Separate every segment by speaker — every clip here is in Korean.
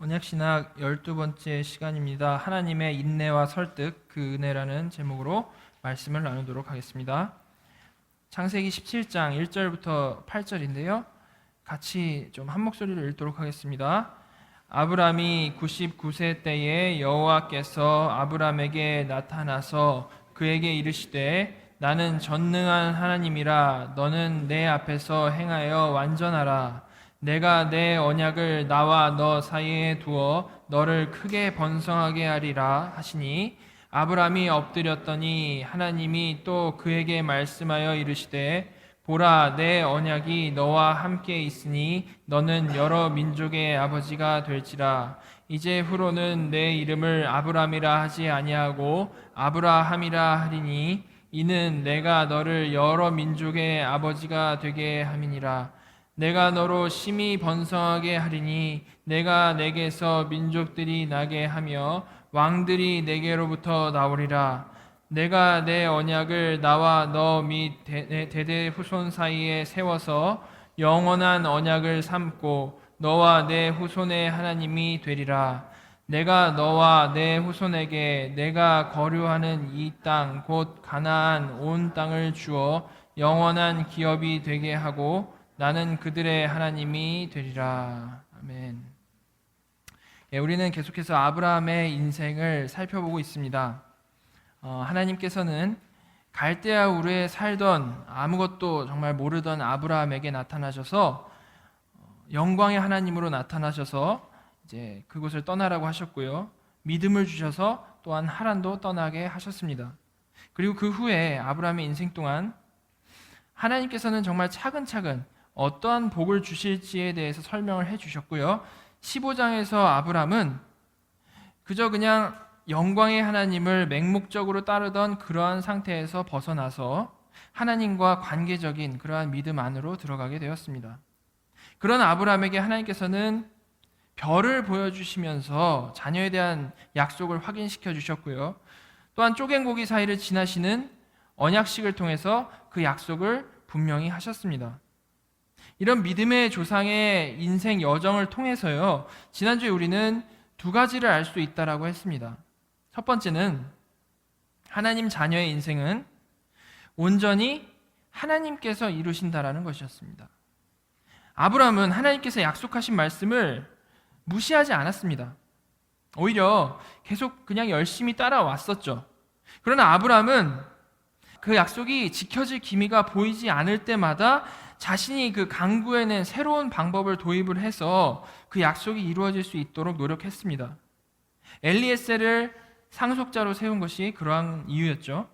Speaker 1: 언약신학 12번째 시간입니다. 하나님의 인내와 설득, 그 은혜라는 제목으로 말씀을 나누도록 하겠습니다. 창세기 17장 1절부터 8절인데요. 같이 좀 한 목소리로 읽도록 하겠습니다. 아브람이 99세 때에 여호와께서 아브람에게 나타나서 그에게 이르시되 나는 전능한 하나님이라 너는 내 앞에서 행하여 완전하라. 내가 내 언약을 나와 너 사이에 두어 너를 크게 번성하게 하리라 하시니 아브람이 엎드렸더니 하나님이 또 그에게 말씀하여 이르시되 보라 내 언약이 너와 함께 있으니 너는 여러 민족의 아버지가 될지라. 이제 후로는 내 이름을 아브람이라 하지 아니하고 아브라함이라 하리니 이는 내가 너를 여러 민족의 아버지가 되게 함이니라. 내가 너로 심히 번성하게 하리니 내가 내게서 민족들이 나게 하며 왕들이 내게로부터 나오리라. 내가 내 언약을 나와 너 및 대대 후손 사이에 세워서 영원한 언약을 삼고 너와 내 후손의 하나님이 되리라. 내가 너와 내 후손에게 내가 거류하는 이 땅 곧 가나안 온 땅을 주어 영원한 기업이 되게 하고 나는 그들의 하나님이 되리라. 아멘. 우리는 계속해서 아브라함의 인생을 살펴보고 있습니다. 하나님께서는 갈대아 우르에 살던 아무것도 정말 모르던 아브라함에게 나타나셔서 영광의 하나님으로 나타나셔서 이제 그곳을 떠나라고 하셨고요. 믿음을 주셔서 또한 하란도 떠나게 하셨습니다. 그리고 그 후에 아브라함의 인생 동안 하나님께서는 정말 차근차근 어떠한 복을 주실지에 대해서 설명을 해주셨고요. 15장에서 아브람은 그저 그냥 영광의 하나님을 맹목적으로 따르던 그러한 상태에서 벗어나서 하나님과 관계적인 그러한 믿음 안으로 들어가게 되었습니다. 그런 아브람에게 하나님께서는 별을 보여주시면서 자녀에 대한 약속을 확인시켜 주셨고요. 또한 쪼갠고기 사이를 지나시는 언약식을 통해서 그 약속을 분명히 하셨습니다. 이런 믿음의 조상의 인생 여정을 통해서요, 지난주에 우리는 두 가지를 알 수 있다라고 했습니다. 첫 번째는 하나님 자녀의 인생은 온전히 하나님께서 이루신다라는 것이었습니다. 아브라함은 하나님께서 약속하신 말씀을 무시하지 않았습니다. 오히려 계속 그냥 열심히 따라왔었죠. 그러나 아브라함은 그 약속이 지켜질 기미가 보이지 않을 때마다 자신이 그 강구해낸 새로운 방법을 도입을 해서 그 약속이 이루어질 수 있도록 노력했습니다. 엘리에셀을 상속자로 세운 것이 그러한 이유였죠.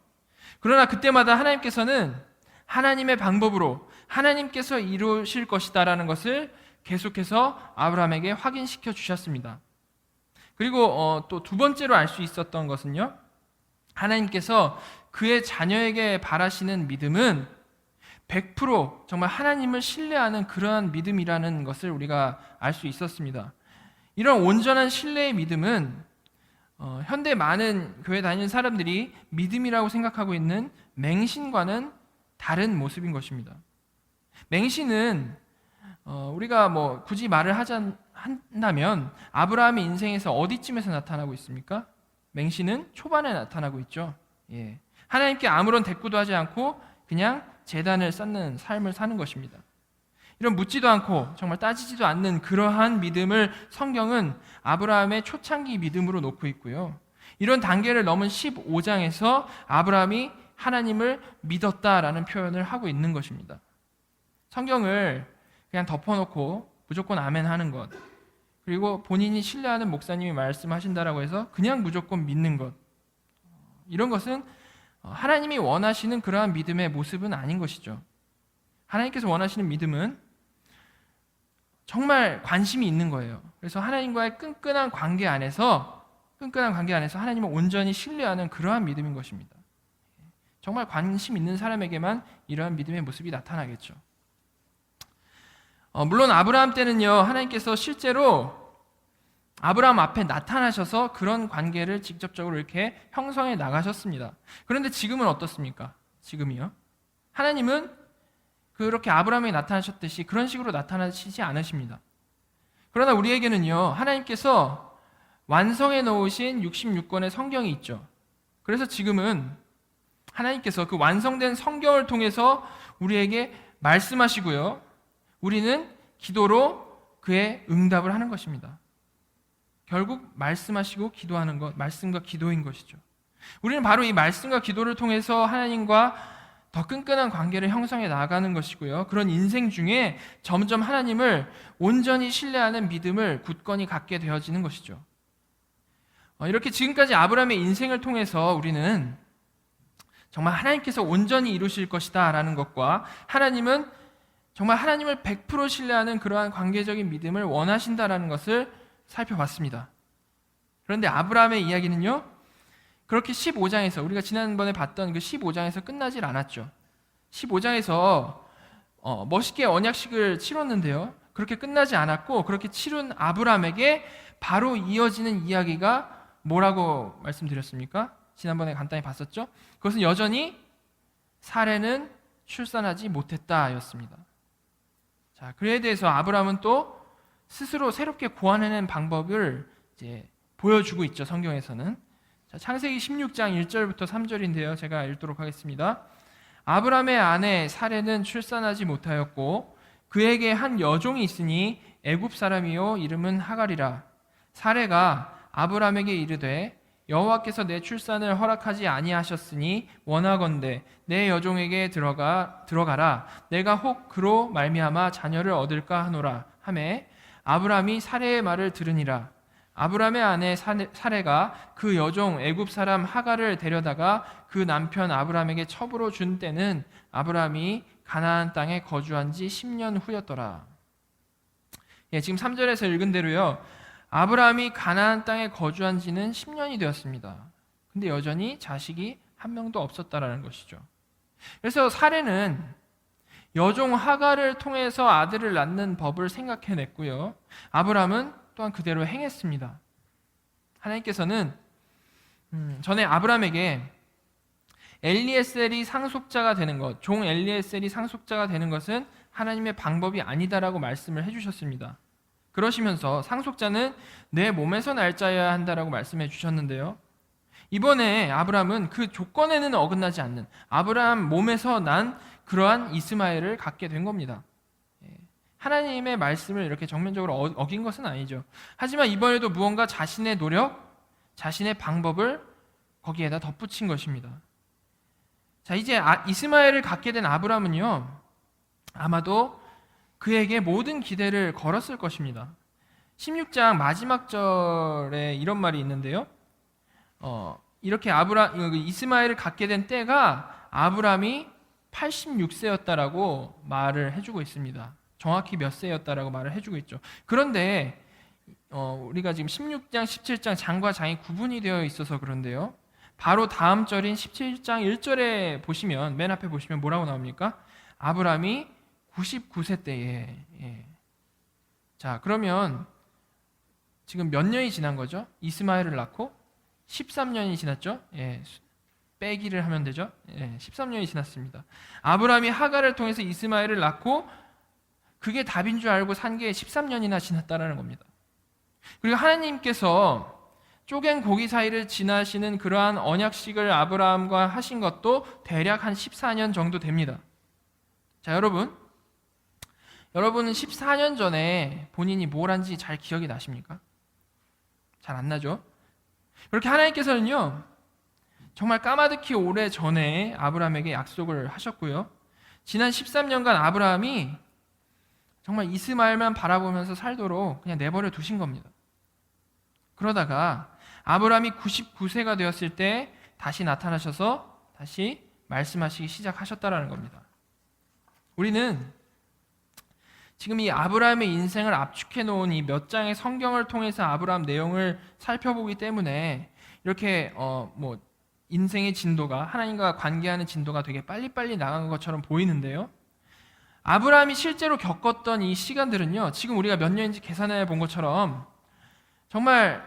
Speaker 1: 그러나 그때마다 하나님께서는 하나님의 방법으로 하나님께서 이루실 것이다라는 것을 계속해서 아브라함에게 확인시켜 주셨습니다. 그리고 또 두 번째로 알 수 있었던 것은요, 하나님께서 그의 자녀에게 바라시는 믿음은 100% 정말 하나님을 신뢰하는 그러한 믿음이라는 것을 우리가 알 수 있었습니다. 이런 온전한 신뢰의 믿음은 현대 많은 교회 다니는 사람들이 믿음이라고 생각하고 있는 맹신과는 다른 모습인 것입니다. 맹신은 우리가 뭐 굳이 말을 한다면 아브라함의 인생에서 어디쯤에서 나타나고 있습니까? 맹신은 초반에 나타나고 있죠. 예. 하나님께 아무런 대꾸도 하지 않고 그냥 제단을 쌓는 삶을 사는 것입니다. 이런 묻지도 않고 정말 따지지도 않는 그러한 믿음을 성경은 아브라함의 초창기 믿음으로 놓고 있고요. 이런 단계를 넘은 15장에서 아브라함이 하나님을 믿었다라는 표현을 하고 있는 것입니다. 성경을 그냥 덮어놓고 무조건 아멘 하는 것, 그리고 본인이 신뢰하는 목사님이 말씀하신다라고 해서 그냥 무조건 믿는 것, 이런 것은 하나님이 원하시는 그러한 믿음의 모습은 아닌 것이죠. 하나님께서 원하시는 믿음은 정말 관심이 있는 거예요. 그래서 하나님과의 끈끈한 관계 안에서 하나님을 온전히 신뢰하는 그러한 믿음인 것입니다. 정말 관심 있는 사람에게만 이러한 믿음의 모습이 나타나겠죠. 물론 아브라함 때는요, 하나님께서 실제로 아브라함 앞에 나타나셔서 그런 관계를 직접적으로 이렇게 형성해 나가셨습니다. 그런데 지금은 어떻습니까? 지금이요? 하나님은 그렇게 아브라함에게 나타나셨듯이 그런 식으로 나타나시지 않으십니다. 그러나 우리에게는요, 하나님께서 완성해 놓으신 66권의 성경이 있죠. 그래서 지금은 하나님께서 그 완성된 성경을 통해서 우리에게 말씀하시고요, 우리는 기도로 그의 응답을 하는 것입니다. 결국 말씀하시고 기도하는 것, 말씀과 기도인 것이죠. 우리는 바로 이 말씀과 기도를 통해서 하나님과 더 끈끈한 관계를 형성해 나가는 것이고요, 그런 인생 중에 점점 하나님을 온전히 신뢰하는 믿음을 굳건히 갖게 되어지는 것이죠. 이렇게 지금까지 아브라함의 인생을 통해서 우리는 정말 하나님께서 온전히 이루실 것이다 라는 것과, 하나님은 정말 하나님을 100% 신뢰하는 그러한 관계적인 믿음을 원하신다라는 것을 살펴봤습니다. 그런데 아브라함의 이야기는요, 그렇게 15장에서, 우리가 지난번에 봤던 그 15장에서 끝나질 않았죠. 15장에서 멋있게 언약식을 치렀는데요, 그렇게 끝나지 않았고, 그렇게 치룬 아브라함에게 바로 이어지는 이야기가 뭐라고 말씀드렸습니까? 지난번에 간단히 봤었죠. 그것은 여전히 사레는 출산하지 못했다 였습니다. 자, 그에 대해서 아브라함은 또 스스로 새롭게 고안해낸 방법을 이제 보여주고 있죠, 성경에서는. 자, 창세기 16장 1절부터 3절인데요. 제가 읽도록 하겠습니다. 아브라함의 아내 사레는 출산하지 못하였고 그에게 한 여종이 있으니 애굽 사람이요 이름은 하갈이라. 사레가 아브라함에게 이르되 여호와께서 내 출산을 허락하지 아니하셨으니 원하건대 내 여종에게 들어가라. 내가 혹 그로 말미암아 자녀를 얻을까 하노라 하매 아브라함이 사레의 말을 들으니라. 아브라함의 아내 사레가 그 여종 애굽 사람 하갈을 데려다가 그 남편 아브라함에게 첩으로 준 때는 아브라함이 가나안 땅에 거주한 지 10년 후였더라. 지금 3절에서 읽은 대로요, 아브라함이 가나안 땅에 거주한 지는 10년이 되었습니다. 근데 여전히 자식이 한 명도 없었다라는 것이죠. 그래서 사레는 여종 하갈을 통해서 아들을 낳는 법을 생각해냈고요, 아브라함은 또한 그대로 행했습니다. 하나님께서는 전에 아브라함에게 엘리에셀이 상속자가 되는 것, 종 엘리에셀이 상속자가 되는 것은 하나님의 방법이 아니다라고 말씀을 해주셨습니다. 그러시면서 상속자는 내 몸에서 날 자여야 한다라고 말씀해 주셨는데요, 이번에 아브라함은 그 조건에는 어긋나지 않는 아브라함 몸에서 난 그러한 이스마엘을 갖게 된 겁니다. 하나님의 말씀을 이렇게 정면적으로 어긴 것은 아니죠. 하지만 이번에도 무언가 자신의 노력, 자신의 방법을 거기에다 덧붙인 것입니다. 자, 이제 이스마엘을 갖게 된 아브라함은요, 아마도 그에게 모든 기대를 걸었을 것입니다. 16장 마지막 절에 이런 말이 있는데요, 이렇게 이스마엘을 갖게 된 때가 아브라함이 86세였다라고 말을 해주고 있습니다. 정확히 몇 세였다라고 말을 해주고 있죠. 그런데 우리가 지금 16장, 17장 장과 장이 구분이 되어 있어서 그런데요, 바로 다음 절인 17장 1절에 보시면, 맨 앞에 보시면 뭐라고 나옵니까? 아브라함이 99세 때에. 자, 그러면 지금 몇 년이 지난 거죠? 이스마엘을 낳고 13년이 지났죠? 빼기를 하면 되죠? 13년이 지났습니다. 아브라함이 하갈을 통해서 이스마엘을 낳고 그게 답인 줄 알고 산 게 13년이나 지났다라는 겁니다. 그리고 하나님께서 쪼갠 고기 사이를 지나시는 그러한 언약식을 아브라함과 하신 것도 대략 한 14년 정도 됩니다. 자, 여러분은 14년 전에 본인이 뭘 한지 잘 기억이 나십니까? 잘 안 나죠? 그렇게 하나님께서는요, 정말 까마득히 오래 전에 아브라함에게 약속을 하셨고요, 지난 13년간 아브라함이 정말 이스마엘만 바라보면서 살도록 그냥 내버려 두신 겁니다. 그러다가 아브라함이 99세가 되었을 때 다시 나타나셔서 다시 말씀하시기 시작하셨다라는 겁니다. 우리는 지금 이 아브라함의 인생을 압축해 놓은 이 몇 장의 성경을 통해서 아브라함 내용을 살펴보기 때문에 이렇게 인생의 진도가, 하나님과 관계하는 진도가 되게 빨리빨리 나간 것처럼 보이는데요, 아브라함이 실제로 겪었던 이 시간들은요, 지금 우리가 몇 년인지 계산해 본 것처럼 정말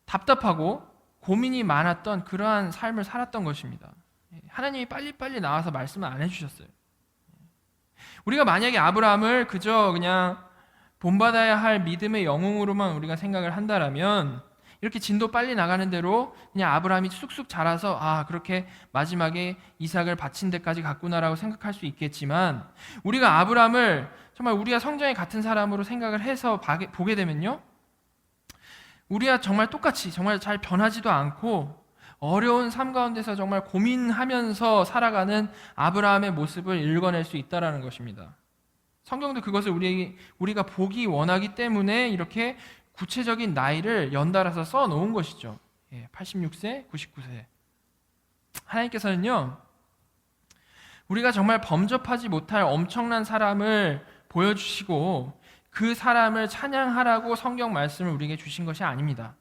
Speaker 1: 답답하고 고민이 많았던 그러한 삶을 살았던 것입니다. 하나님이 빨리빨리 나와서 말씀을 안 해주셨어요. 우리가 만약에 아브라함을 그저 그냥 본받아야 할 믿음의 영웅으로만 우리가 생각을 한다라면 이렇게 진도 빨리 나가는 대로 그냥 아브라함이 쑥쑥 자라서 그렇게 마지막에 이삭을 바친 데까지 갔구나라고 생각할 수 있겠지만, 우리가 아브라함을 정말 우리가 성경에 같은 사람으로 생각을 해서 보게 되면요, 우리가 정말 똑같이 정말 잘 변하지도 않고 어려운 삶 가운데서 정말 고민하면서 살아가는 아브라함의 모습을 읽어낼 수 있다는 것입니다. 성경도 그것을 우리가 보기 원하기 때문에 이렇게 구체적인 나이를 연달아서 써놓은 것이죠. 86세, 99세. 하나님께서는요, 우리가 정말 범접하지 못할 엄청난 사람을 보여주시고 그 사람을 찬양하라고 성경 말씀을 우리에게 주신 것이 아닙니다.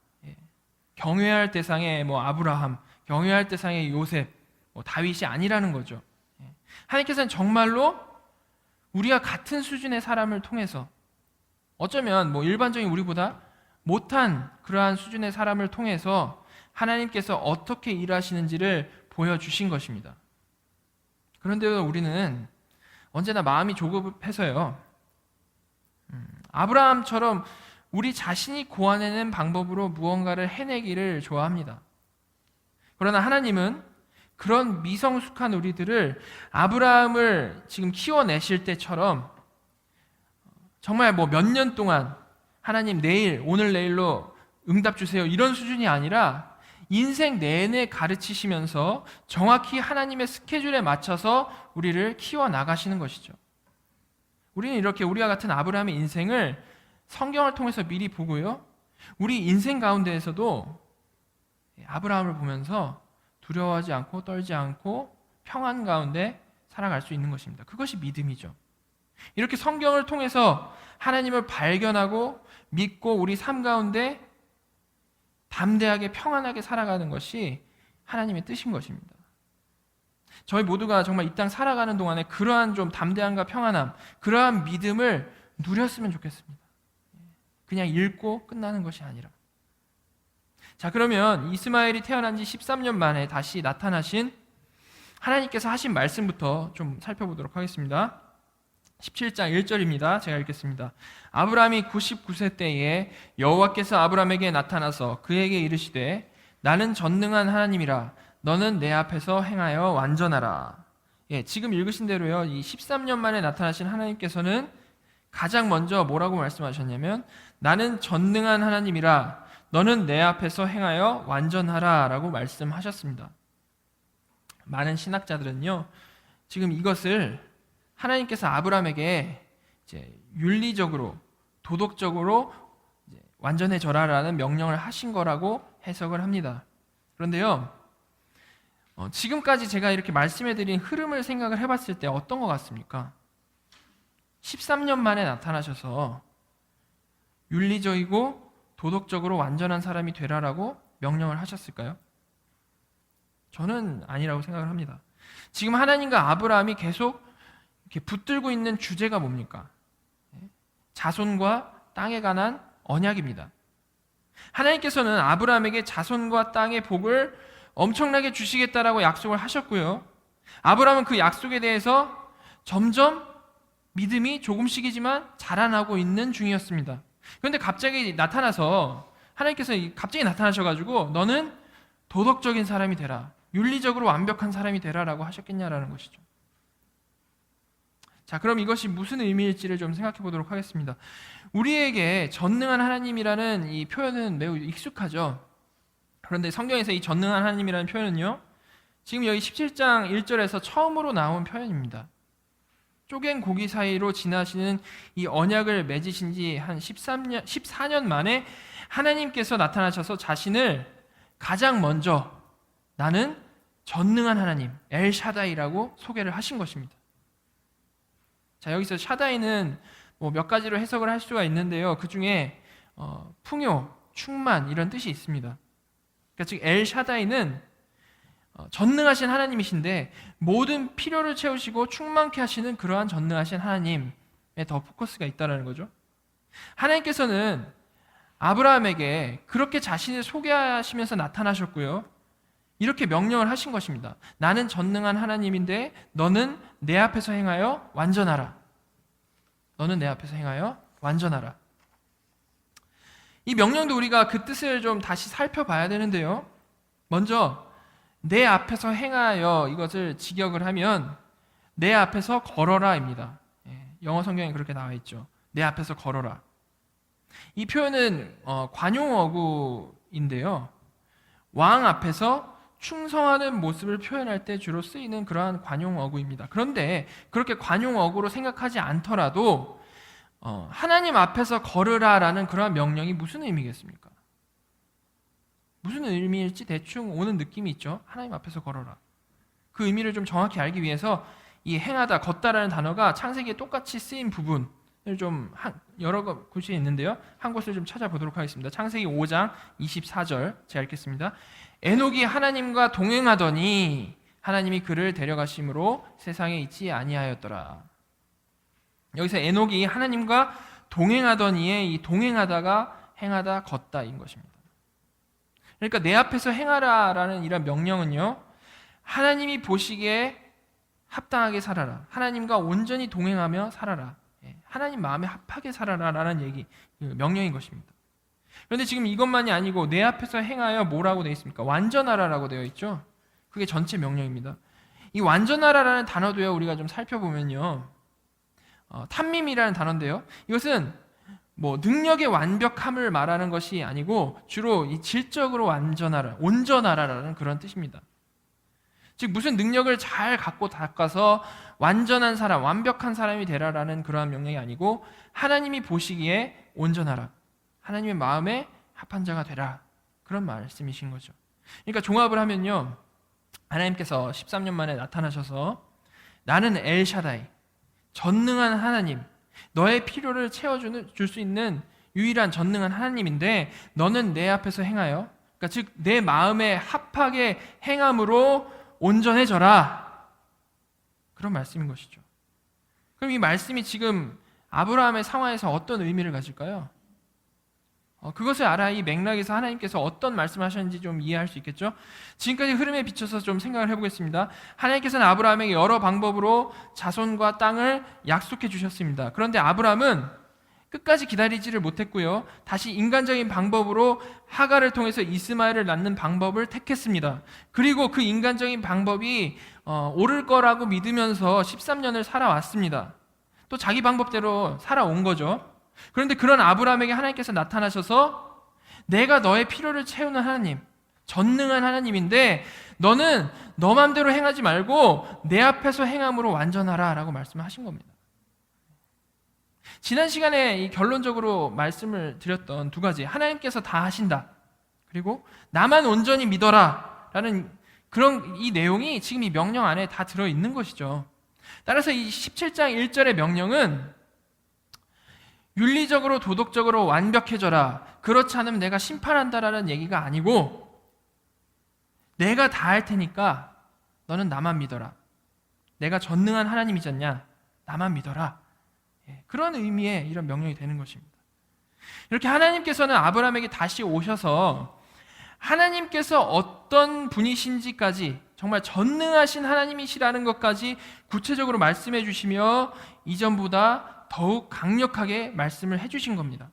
Speaker 1: 경외할 대상의 아브라함, 경외할 대상의 요셉, 다윗이 아니라는 거죠. 하나님께서는 정말로 우리가 같은 수준의 사람을 통해서, 어쩌면 일반적인 우리보다 못한 그러한 수준의 사람을 통해서 하나님께서 어떻게 일하시는지를 보여주신 것입니다. 그런데 우리는 언제나 마음이 조급해서요, 아브라함처럼 우리 자신이 고안해낸 방법으로 무언가를 해내기를 좋아합니다. 그러나 하나님은 그런 미성숙한 우리들을 아브라함을 지금 키워내실 때처럼 정말 몇 년 동안 하나님 내일, 오늘 내일로 응답 주세요, 이런 수준이 아니라 인생 내내 가르치시면서 정확히 하나님의 스케줄에 맞춰서 우리를 키워나가시는 것이죠. 우리는 이렇게 우리와 같은 아브라함의 인생을 성경을 통해서 미리 보고요, 우리 인생 가운데에서도 아브라함을 보면서 두려워하지 않고 떨지 않고 평안 가운데 살아갈 수 있는 것입니다. 그것이 믿음이죠. 이렇게 성경을 통해서 하나님을 발견하고 믿고 우리 삶 가운데 담대하게 평안하게 살아가는 것이 하나님의 뜻인 것입니다. 저희 모두가 정말 이 땅 살아가는 동안에 그러한 좀 담대함과 평안함, 그러한 믿음을 누렸으면 좋겠습니다. 그냥 읽고 끝나는 것이 아니라. 자, 그러면 이스마엘이 태어난 지 13년 만에 다시 나타나신 하나님께서 하신 말씀부터 좀 살펴보도록 하겠습니다. 17장 1절입니다. 제가 읽겠습니다. 아브라함이 99세 때에 여호와께서 아브라함에게 나타나서 그에게 이르시되 나는 전능한 하나님이라 너는 내 앞에서 행하여 완전하라. 지금 읽으신 대로요, 이 13년 만에 나타나신 하나님께서는 가장 먼저 뭐라고 말씀하셨냐면 나는 전능한 하나님이라 너는 내 앞에서 행하여 완전하라 라고 말씀하셨습니다. 많은 신학자들은요, 지금 이것을 하나님께서 아브라함에게 이제 윤리적으로, 도덕적으로 이제 완전해져라라는 명령을 하신 거라고 해석을 합니다. 그런데요, 지금까지 제가 이렇게 말씀해드린 흐름을 생각을 해봤을 때 어떤 것 같습니까? 13년 만에 나타나셔서 윤리적이고 도덕적으로 완전한 사람이 되라라고 명령을 하셨을까요? 저는 아니라고 생각을 합니다. 지금 하나님과 아브라함이 계속 이렇게 붙들고 있는 주제가 뭡니까? 자손과 땅에 관한 언약입니다. 하나님께서는 아브라함에게 자손과 땅의 복을 엄청나게 주시겠다라고 약속을 하셨고요, 아브라함은 그 약속에 대해서 점점 믿음이 조금씩이지만 자라나고 있는 중이었습니다. 그런데 갑자기 나타나서 하나님께서 갑자기 나타나셔가지고 너는 도덕적인 사람이 되라, 윤리적으로 완벽한 사람이 되라라고 하셨겠냐라는 것이죠. 자, 그럼 이것이 무슨 의미일지를 좀 생각해 보도록 하겠습니다. 우리에게 전능한 하나님이라는 이 표현은 매우 익숙하죠. 그런데 성경에서 이 전능한 하나님이라는 표현은요, 지금 여기 17장 1절에서 처음으로 나온 표현입니다. 쪼갠 고기 사이로 지나시는 이 언약을 맺으신 지 한 14년 만에 하나님께서 나타나셔서 자신을 가장 먼저 나는 전능한 하나님, 엘샤다이라고 소개를 하신 것입니다. 자, 여기서 샤다이는 몇 가지로 해석을 할 수가 있는데요, 그 중에 풍요, 충만 이런 뜻이 있습니다. 그러니까 즉 엘샤다이는 전능하신 하나님이신데 모든 필요를 채우시고 충만케 하시는 그러한 전능하신 하나님에 더 포커스가 있다는 거죠. 하나님께서는 아브라함에게 그렇게 자신을 소개하시면서 나타나셨고요, 이렇게 명령을 하신 것입니다. 나는 전능한 하나님인데 너는 내 앞에서 행하여 완전하라. 너는 내 앞에서 행하여 완전하라. 이 명령도 우리가 그 뜻을 좀 다시 살펴봐야 되는데요. 먼저 내 앞에서 행하여 이것을 직역을 하면 내 앞에서 걸어라입니다. 영어 성경에 그렇게 나와 있죠. 내 앞에서 걸어라. 이 표현은 관용어구인데요. 왕 앞에서 충성하는 모습을 표현할 때 주로 쓰이는 그러한 관용어구입니다. 그런데 그렇게 관용어구로 생각하지 않더라도 하나님 앞에서 걸으라라는 그러한 명령이 무슨 의미겠습니까? 무슨 의미일지 대충 오는 느낌이 있죠. 하나님 앞에서 걸어라. 그 의미를 좀 정확히 알기 위해서 이 행하다, 걷다라는 단어가 창세기에 똑같이 쓰인 부분을 좀 여러 곳이 있는데요. 한 곳을 좀 찾아보도록 하겠습니다. 창세기 5장 24절 제가 읽겠습니다. 에녹이 하나님과 동행하더니 하나님이 그를 데려가심으로 세상에 있지 아니하였더라. 여기서 에녹이 하나님과 동행하더니의 이 동행하다가 행하다 걷다인 것입니다. 그러니까 내 앞에서 행하라라는 이런 명령은요, 하나님이 보시기에 합당하게 살아라. 하나님과 온전히 동행하며 살아라. 하나님 마음에 합하게 살아라라는 명령인 것입니다. 그런데 지금 이것만이 아니고 내 앞에서 행하여 뭐라고 되어 있습니까? 완전하라라고 되어 있죠. 그게 전체 명령입니다. 이 완전하라라는 단어도요, 우리가 좀 살펴보면요, 탐밈이라는 단어인데요, 이것은 능력의 완벽함을 말하는 것이 아니고 주로 이 질적으로 완전하라, 온전하라라는 그런 뜻입니다. 즉 무슨 능력을 잘 갖고 닦아서 완전한 사람, 완벽한 사람이 되라라는 그러한 명령이 아니고 하나님이 보시기에 온전하라, 하나님의 마음에 합한 자가 되라, 그런 말씀이신 거죠. 그러니까 종합을 하면요, 하나님께서 13년 만에 나타나셔서 나는 엘샤다이, 전능한 하나님, 너의 필요를 채워줄 수 있는 유일한 전능한 하나님인데 너는 내 앞에서 행하여, 그러니까 즉 내 마음에 합하게 행함으로 온전해져라, 그런 말씀인 것이죠. 그럼 이 말씀이 지금 아브라함의 상황에서 어떤 의미를 가질까요? 그것을 알아야 이 맥락에서 하나님께서 어떤 말씀을 하셨는지 좀 이해할 수 있겠죠? 지금까지 흐름에 비춰서 좀 생각을 해보겠습니다. 하나님께서는 아브라함에게 여러 방법으로 자손과 땅을 약속해 주셨습니다. 그런데 아브라함은 끝까지 기다리지를 못했고요, 다시 인간적인 방법으로 하갈을 통해서 이스마엘을 낳는 방법을 택했습니다. 그리고 그 인간적인 방법이 옳을 거라고 믿으면서 13년을 살아왔습니다. 또 자기 방법대로 살아온 거죠. 그런데 그런 아브라함에게 하나님께서 나타나셔서 내가 너의 필요를 채우는 하나님, 전능한 하나님인데 너는 너 맘대로 행하지 말고 내 앞에서 행함으로 완전하라 라고 말씀하신 겁니다. 지난 시간에 이 결론적으로 말씀을 드렸던 두 가지, 하나님께서 다 하신다, 그리고 나만 온전히 믿어라 라는 그런 이 내용이 지금 이 명령 안에 다 들어있는 것이죠. 따라서 이 17장 1절의 명령은 윤리적으로 도덕적으로 완벽해져라, 그렇지 않으면 내가 심판한다라는 얘기가 아니고 내가 다 할 테니까 너는 나만 믿어라, 내가 전능한 하나님이잖냐, 나만 믿어라, 그런 의미의 이런 명령이 되는 것입니다. 이렇게 하나님께서는 아브라함에게 다시 오셔서 하나님께서 어떤 분이신지까지, 정말 전능하신 하나님이시라는 것까지 구체적으로 말씀해 주시며 이전보다 더욱 강력하게 말씀을 해주신 겁니다.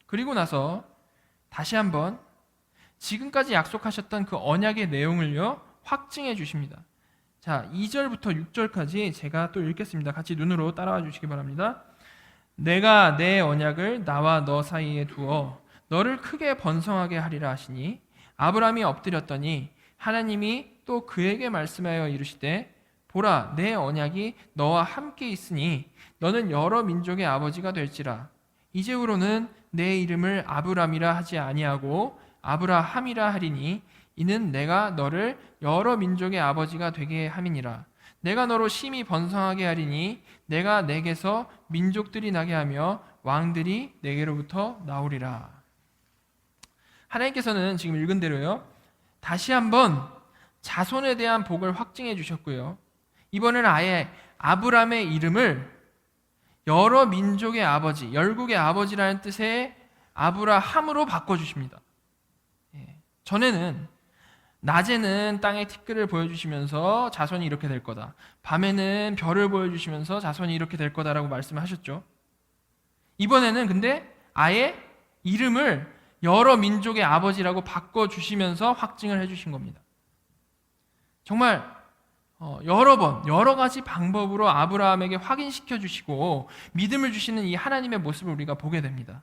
Speaker 1: 그리고 나서 다시 한번 지금까지 약속하셨던 그 언약의 내용을요, 확증해 주십니다. 자, 2절부터 6절까지 제가 또 읽겠습니다. 같이 눈으로 따라와 주시기 바랍니다. 내가 내 언약을 나와 너 사이에 두어 너를 크게 번성하게 하리라 하시니 아브라함이 엎드렸더니 하나님이 또 그에게 말씀하여 이르시되 보라, 내 언약이 너와 함께 있으니 너는 여러 민족의 아버지가 될지라. 이제후로는 내 이름을 아브람이라 하지 아니하고 아브라함이라 하리니 이는 내가 너를 여러 민족의 아버지가 되게 함이니라. 내가 너로 심히 번성하게 하리니 내가 내게서 민족들이 나게 하며 왕들이 내게로부터 나오리라. 하나님께서는 지금 읽은 대로요, 다시 한번 자손에 대한 복을 확증해 주셨고요, 이번에는 아예 아브람의 이름을 여러 민족의 아버지, 열국의 아버지라는 뜻의 아브라함으로 바꿔주십니다. 전에는 낮에는 땅의 티끌을 보여주시면서 자손이 이렇게 될 거다, 밤에는 별을 보여주시면서 자손이 이렇게 될 거다라고 말씀하셨죠. 이번에는 근데 아예 이름을 여러 민족의 아버지라고 바꿔주시면서 확증을 해주신 겁니다. 정말 여러 번, 여러 가지 방법으로 아브라함에게 확인시켜 주시고 믿음을 주시는 이 하나님의 모습을 우리가 보게 됩니다.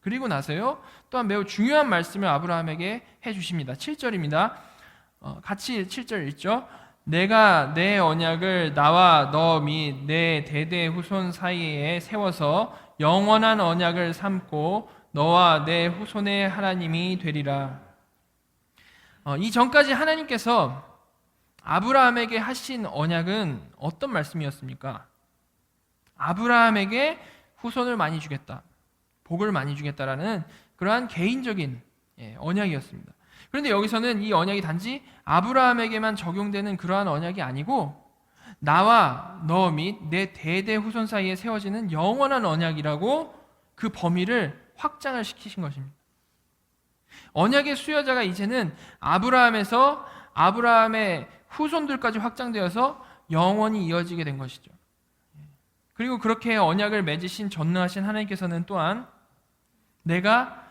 Speaker 1: 그리고 나서요, 또한 매우 중요한 말씀을 아브라함에게 해주십니다. 7절입니다. 같이 7절 읽죠. 내가 내 언약을 나와 너 및 내 대대 후손 사이에 세워서 영원한 언약을 삼고 너와 내 후손의 하나님이 되리라. 이 전까지 하나님께서 아브라함에게 하신 언약은 어떤 말씀이었습니까? 아브라함에게 후손을 많이 주겠다, 복을 많이 주겠다라는 그러한 개인적인 언약이었습니다. 그런데 여기서는 이 언약이 단지 아브라함에게만 적용되는 그러한 언약이 아니고 나와 너 및 내 대대 후손 사이에 세워지는 영원한 언약이라고 그 범위를 확장을 시키신 것입니다. 언약의 수여자가 이제는 아브라함에서 아브라함의 후손들까지 확장되어서 영원히 이어지게 된 것이죠. 그리고 그렇게 언약을 맺으신 전능하신 하나님께서는 또한 내가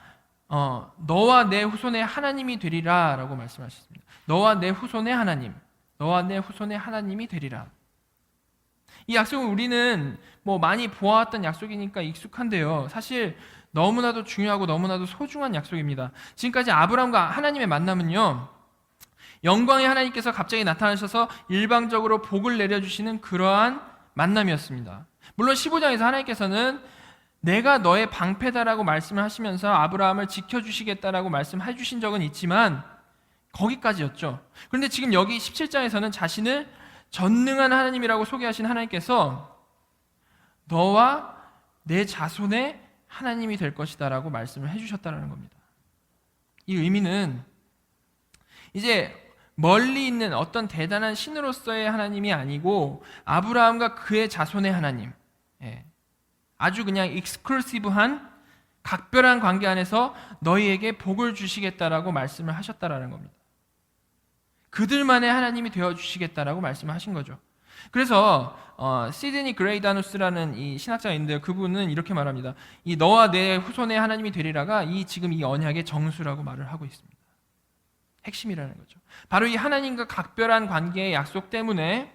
Speaker 1: 너와 내 후손의 하나님이 되리라 라고 말씀하셨습니다. 너와 내 후손의 하나님, 너와 내 후손의 하나님이 되리라. 이 약속은 우리는 많이 보아왔던 약속이니까 익숙한데요, 사실 너무나도 중요하고 너무나도 소중한 약속입니다. 지금까지 아브라함과 하나님의 만남은요, 영광의 하나님께서 갑자기 나타나셔서 일방적으로 복을 내려주시는 그러한 만남이었습니다. 물론 15장에서 하나님께서는 내가 너의 방패다라고 말씀을 하시면서 아브라함을 지켜주시겠다라고 말씀해 주신 적은 있지만 거기까지였죠. 그런데 지금 여기 17장에서는 자신을 전능한 하나님이라고 소개하신 하나님께서 너와 내 자손의 하나님이 될 것이다 라고 말씀을 해주셨다는 겁니다. 이 의미는 이제 멀리 있는 어떤 대단한 신으로서의 하나님이 아니고 아브라함과 그의 자손의 하나님, 아주 그냥 익스클루시브한 각별한 관계 안에서 너희에게 복을 주시겠다라고 말씀을 하셨다라는 겁니다. 그들만의 하나님이 되어주시겠다라고 말씀하신 거죠. 그래서 시드니 그레이다누스라는 이 신학자가 있는데요, 그분은 이렇게 말합니다. 이 너와 내 후손의 하나님이 되리라가 지금 이 언약의 정수라고 말을 하고 있습니다. 핵심이라는 거죠. 바로 이 하나님과 각별한 관계의 약속 때문에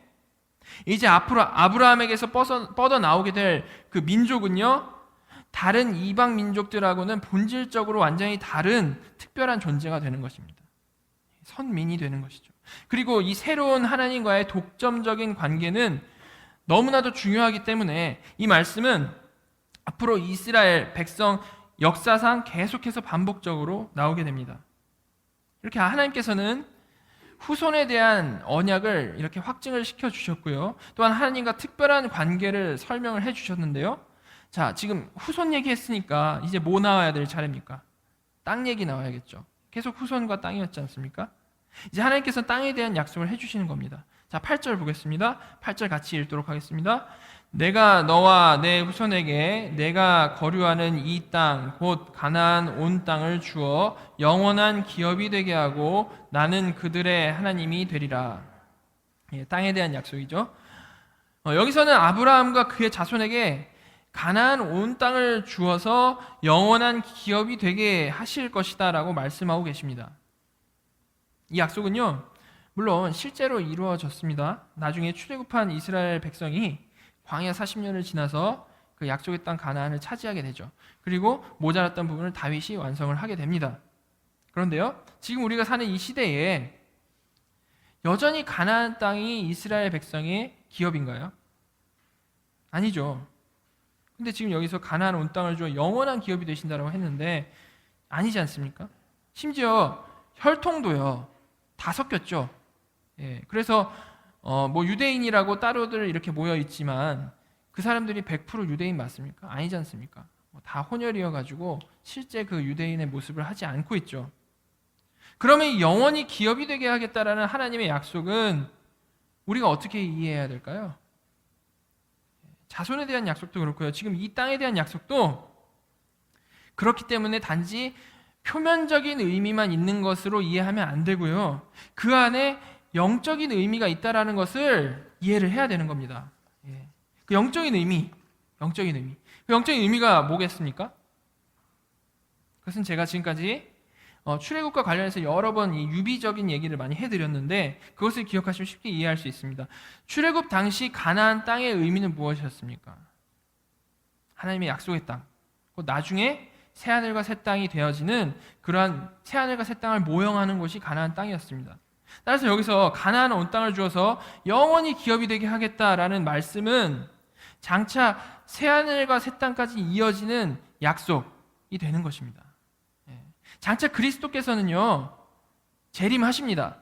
Speaker 1: 이제 앞으로 아브라함에게서 뻗어나오게 될 그 민족은요, 다른 이방 민족들하고는 본질적으로 완전히 다른 특별한 존재가 되는 것입니다. 선민이 되는 것이죠. 그리고 이 새로운 하나님과의 독점적인 관계는 너무나도 중요하기 때문에 이 말씀은 앞으로 이스라엘 백성 역사상 계속해서 반복적으로 나오게 됩니다. 이렇게 하나님께서는 후손에 대한 언약을 이렇게 확증을 시켜주셨고요, 또한 하나님과 특별한 관계를 설명을 해주셨는데요. 자, 지금 후손 얘기했으니까 이제 뭐 나와야 될 차례입니까? 땅 얘기 나와야겠죠. 계속 후손과 땅이었지 않습니까? 이제 하나님께서 땅에 대한 약속을 해주시는 겁니다. 자, 8절 보겠습니다. 8절 같이 읽도록 하겠습니다. 내가 너와 내 후손에게 내가 거류하는 이 땅 곧 가나안 온 땅을 주어 영원한 기업이 되게 하고 나는 그들의 하나님이 되리라. 땅에 대한 약속이죠. 여기서는 아브라함과 그의 자손에게 가나안 온 땅을 주어서 영원한 기업이 되게 하실 것이다 라고 말씀하고 계십니다. 이 약속은요, 물론 실제로 이루어졌습니다. 나중에 출애굽한 이스라엘 백성이 광야 40년을 지나서 그 약속의 땅 가나안을 차지하게 되죠. 그리고 모자랐던 부분을 다윗이 완성을 하게 됩니다. 그런데요, 지금 우리가 사는 이 시대에 여전히 가나안 땅이 이스라엘 백성의 기업인가요? 아니죠. 근데 지금 여기서 가나안 온 땅을 주어 영원한 기업이 되신다고 했는데 아니지 않습니까? 심지어 혈통도요, 다 섞였죠. 그래서 유대인이라고 따로들 이렇게 모여 있지만 그 사람들이 100% 유대인 맞습니까? 아니지 않습니까? 다 혼혈이어가지고 실제 그 유대인의 모습을 하지 않고 있죠. 그러면 영원히 기업이 되게 하겠다라는 하나님의 약속은 우리가 어떻게 이해해야 될까요? 자손에 대한 약속도 그렇고요, 지금 이 땅에 대한 약속도 그렇기 때문에 단지 표면적인 의미만 있는 것으로 이해하면 안 되고요, 그 안에 영적인 의미가 있다라는 것을 이해를 해야 되는 겁니다. 그 영적인 의미, 그 영적인 의미가 뭐겠습니까? 그것은 제가 지금까지 출애굽과 관련해서 여러 번 이 유비적인 얘기를 많이 해드렸는데 그것을 기억하시면 쉽게 이해할 수 있습니다. 출애굽 당시 가나안 땅의 의미는 무엇이었습니까? 하나님의 약속의 땅. 나중에 새하늘과 새 땅이 되어지는 그러한 새하늘과 새 땅을 모형하는 곳이 가나안 땅이었습니다. 따라서 여기서 가나안 온 땅을 주어서 영원히 기업이 되게 하겠다라는 말씀은 장차 새하늘과 새 땅까지 이어지는 약속이 되는 것입니다. 장차 그리스도께서는요 재림하십니다.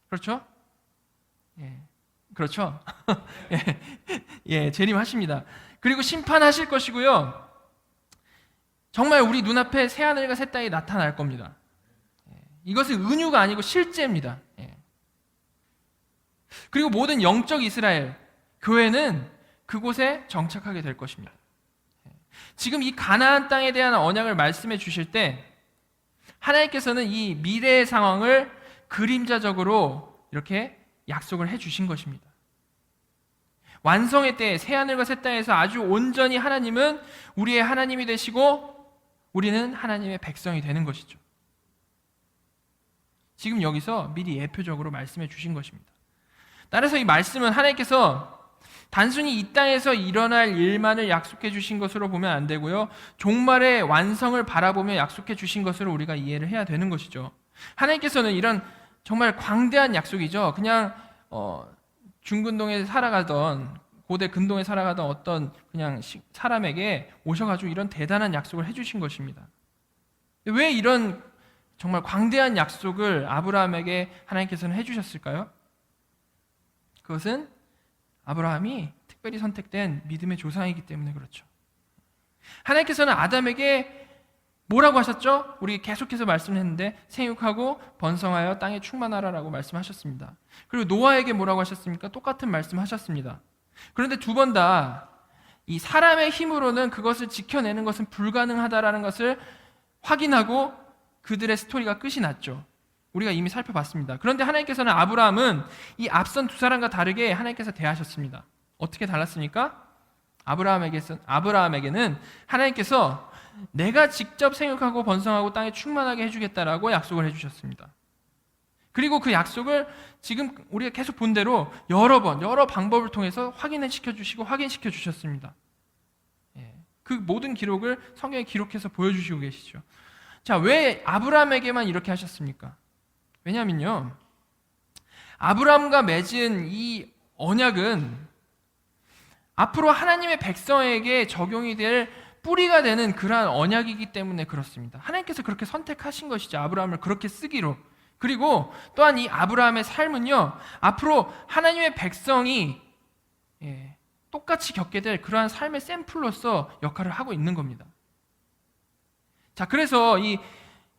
Speaker 1: 그렇죠? 그렇죠? 재림하십니다. 그리고 심판하실 것이고요. 정말 우리 눈앞에 새하늘과 새 땅이 나타날 겁니다. 이것은 은유가 아니고 실제입니다. 그리고 모든 영적 이스라엘 교회는 그곳에 정착하게 될 것입니다. 지금 이 가나안 땅에 대한 언약을 말씀해 주실 때 하나님께서는 이 미래의 상황을 그림자적으로 이렇게 약속을 해 주신 것입니다. 완성의 때에 새하늘과 새 땅에서 아주 온전히 하나님은 우리의 하나님이 되시고 우리는 하나님의 백성이 되는 것이죠. 지금 여기서 미리 예표적으로 말씀해 주신 것입니다. 따라서 이 말씀은 하나님께서 단순히 이 땅에서 일어날 일만을 약속해 주신 것으로 보면 안 되고요. 종말의 완성을 바라보며 약속해 주신 것으로 우리가 이해를 해야 되는 것이죠. 하나님께서는 이런 정말 광대한 약속이죠. 그냥 중근동에 살아가던 고대 근동에 살아가던 어떤 그냥 사람에게 오셔가지고 이런 대단한 약속을 해주신 것입니다. 왜 이런 정말 광대한 약속을 아브라함에게 하나님께서는 해주셨을까요? 그것은 아브라함이 특별히 선택된 믿음의 조상이기 때문에 그렇죠. 하나님께서는 아담에게 뭐라고 하셨죠? 우리 계속해서 말씀했는데 생육하고 번성하여 땅에 충만하라라고 말씀하셨습니다. 그리고 노아에게 뭐라고 하셨습니까? 똑같은 말씀하셨습니다. 그런데 두 번 다 이 사람의 힘으로는 그것을 지켜내는 것은 불가능하다라는 것을 확인하고 그들의 스토리가 끝이 났죠. 우리가 이미 살펴봤습니다. 그런데 하나님께서는 아브라함은 이 앞선 두 사람과 다르게 하나님께서 대하셨습니다. 어떻게 달랐습니까? 아브라함에게는 하나님께서 내가 직접 생육하고 번성하고 땅에 충만하게 해주겠다라고 약속을 해주셨습니다. 그리고 그 약속을 지금 우리가 계속 본 대로 여러 방법을 통해서 확인시켜 주셨습니다. 그 모든 기록을 성경에 기록해서 보여주시고 계시죠. 자, 왜 아브라함에게만 이렇게 하셨습니까? 왜냐면요, 아브라함과 맺은 이 언약은 앞으로 하나님의 백성에게 적용이 될 뿌리가 되는 그러한 언약이기 때문에 그렇습니다. 하나님께서 그렇게 선택하신 것이죠. 아브라함을 그렇게 쓰기로. 그리고 또한 이 아브라함의 삶은요, 앞으로 하나님의 백성이 똑같이 겪게 될 그러한 삶의 샘플로서 역할을 하고 있는 겁니다. 자, 그래서 이